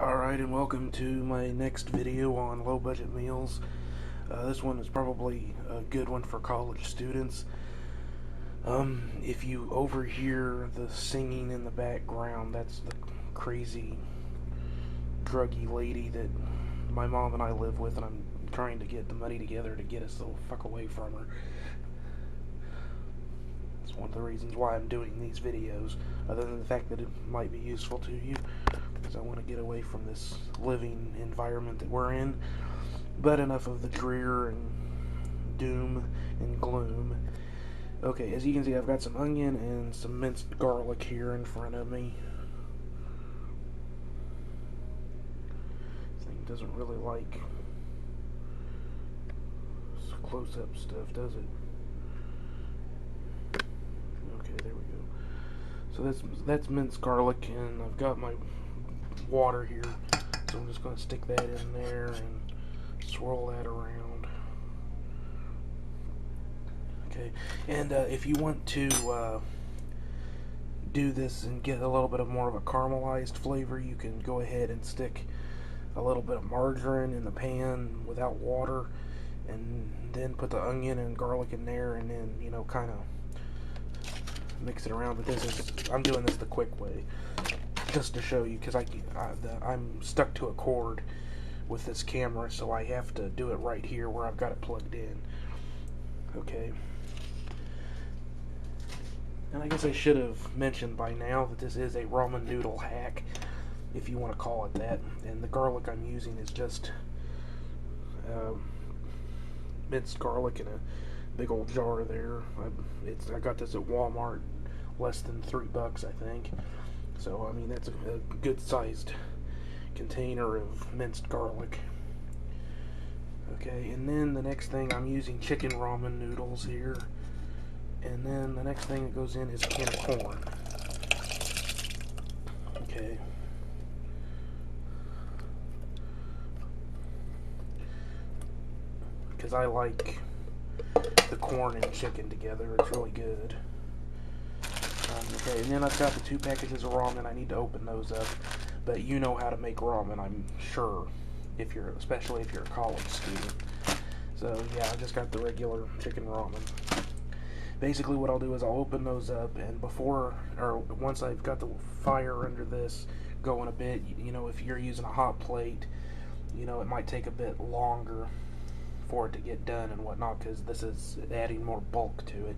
Alright, and welcome to my next video on low budget meals. This one is probably a good one for college students. If you overhear the singing in the background, that's the crazy druggy lady that my mom and I live with, and I'm trying to get the money together to get us the fuck away from her. It's one of the reasons why I'm doing these videos, other than the fact that it might be useful to you, because I want to get away from this living environment that we're in. But enough of the drear and doom and gloom. Okay, as you can see, I've got some onion and some minced garlic here in front of me. This thing doesn't really like close-up stuff, does it? Okay, there we go. So that's minced garlic, and I've got my water here, so I'm just going to stick that in there and swirl that around. Okay, and if you want to do this and get a little bit of more of a caramelized flavor, you can go ahead and stick a little bit of margarine in the pan without water, and then put the onion and garlic in there, and then, you know, kind of mix it around. But I'm doing this the quick way, just to show you, because I'm stuck to a cord with this camera, so I have to do it right here where I've got it plugged in. Okay. And I guess I should have mentioned by now that this is a ramen noodle hack, if you want to call it that. And the garlic I'm using is just minced garlic in a big old jar there. I got this at Walmart, less than $3, I think. So I mean, that's a good sized container of minced garlic. Okay, and then the next thing, I'm using chicken ramen noodles here. And then the next thing that goes in is a can of corn. Okay. Because I like the corn and chicken together. It's really good. Okay, and then I've got the 2 packages of ramen. I need to open those up. But you know how to make ramen, I'm sure, especially if you're a college student. So yeah, I just got the regular chicken ramen. Basically what I'll do is I'll open those up, and once I've got the fire under this going a bit, you know, if you're using a hot plate, you know, it might take a bit longer for it to get done and whatnot, because this is adding more bulk to it.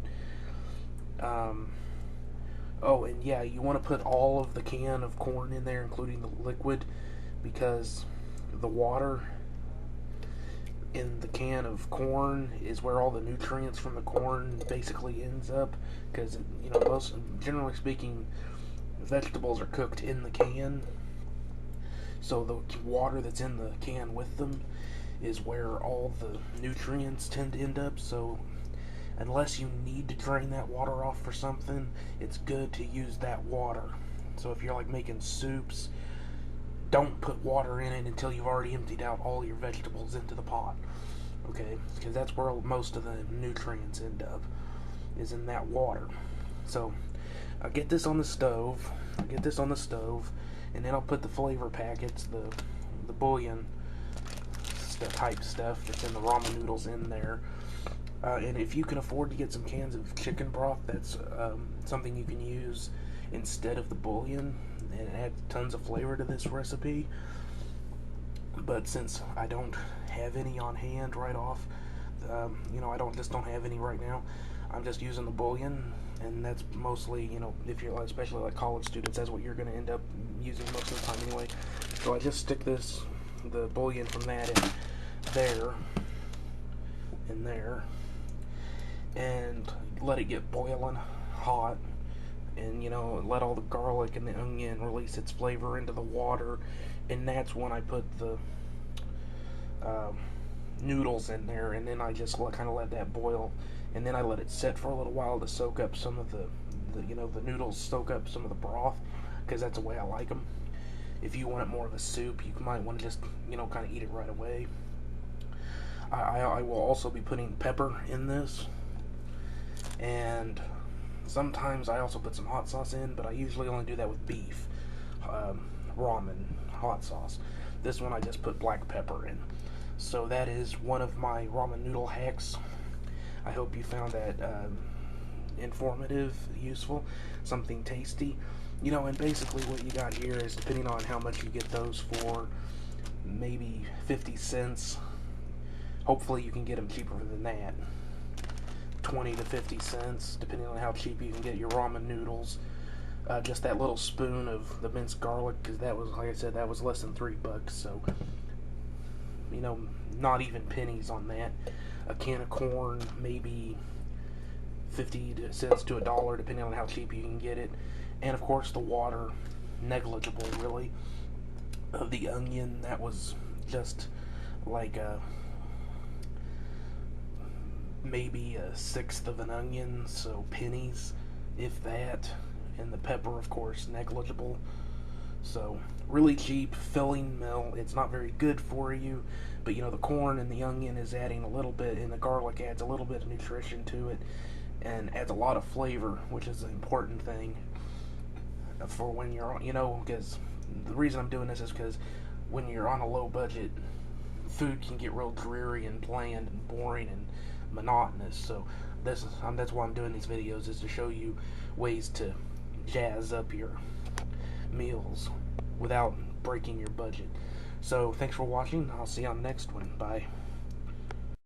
Oh, and yeah, you want to put all of the can of corn in there, including the liquid, because the water in the can of corn is where all the nutrients from the corn basically ends up, because, you know, generally speaking, vegetables are cooked in the can, so the water that's in the can with them is where all the nutrients tend to end up. So unless you need to drain that water off for something, it's good to use that water. So if you're like making soups, don't put water in it until you've already emptied out all your vegetables into the pot. Okay, because that's where most of the nutrients end up, is in that water. So I get this on the stove, and then I'll put the flavor packets, the bouillon type stuff that's in the ramen noodles in there. And if you can afford to get some cans of chicken broth, that's something you can use instead of the bouillon, and add tons of flavor to this recipe. But since I don't have any on hand right off, you know, I don't have any right now, I'm just using the bouillon, and that's mostly, you know, if you're especially like college students, that's what you're going to end up using most of the time anyway. So I just stick the bouillon from that in there, and let it get boiling hot, and, you know, let all the garlic and the onion release its flavor into the water, and that's when I put the noodles in there, and then I just kind of let that boil, and then I let it sit for a little while to soak up some of the noodles soak up some of the broth, because that's the way I like them. If you want it more of a soup, you might want to just, you know, kind of eat it right away. I will also be putting pepper in this, and sometimes I also put some hot sauce in, but I usually only do that with beef. ramen hot sauce. This one I just put black pepper in. So that is one of my ramen noodle hacks. I hope you found that informative, useful, something tasty. You know, and basically what you got here is, depending on how much you get those for, maybe 50 cents. Hopefully you can get them cheaper than that. 20 to 50 cents, depending on how cheap you can get your ramen noodles. Just that little spoon of the minced garlic, because that was, like I said, that was less than $3. So, you know, not even pennies on that. A can of corn, maybe 50 cents to $1, depending on how cheap you can get it. And of course the water, negligible really. The onion, that was just like maybe a sixth of an onion, so pennies, if that. And the pepper, of course, negligible. So really cheap, filling meal. It's not very good for you, but you know, the corn and the onion is adding a little bit, and the garlic adds a little bit of nutrition to it and adds a lot of flavor, which is an important thing for when you're on, you know, because the reason I'm doing this is because when you're on a low budget, food can get real dreary and bland and boring and monotonous. So that's why I'm doing these videos, is to show you ways to jazz up your meals without breaking your budget. So thanks for watching. I'll see you on the next one. Bye.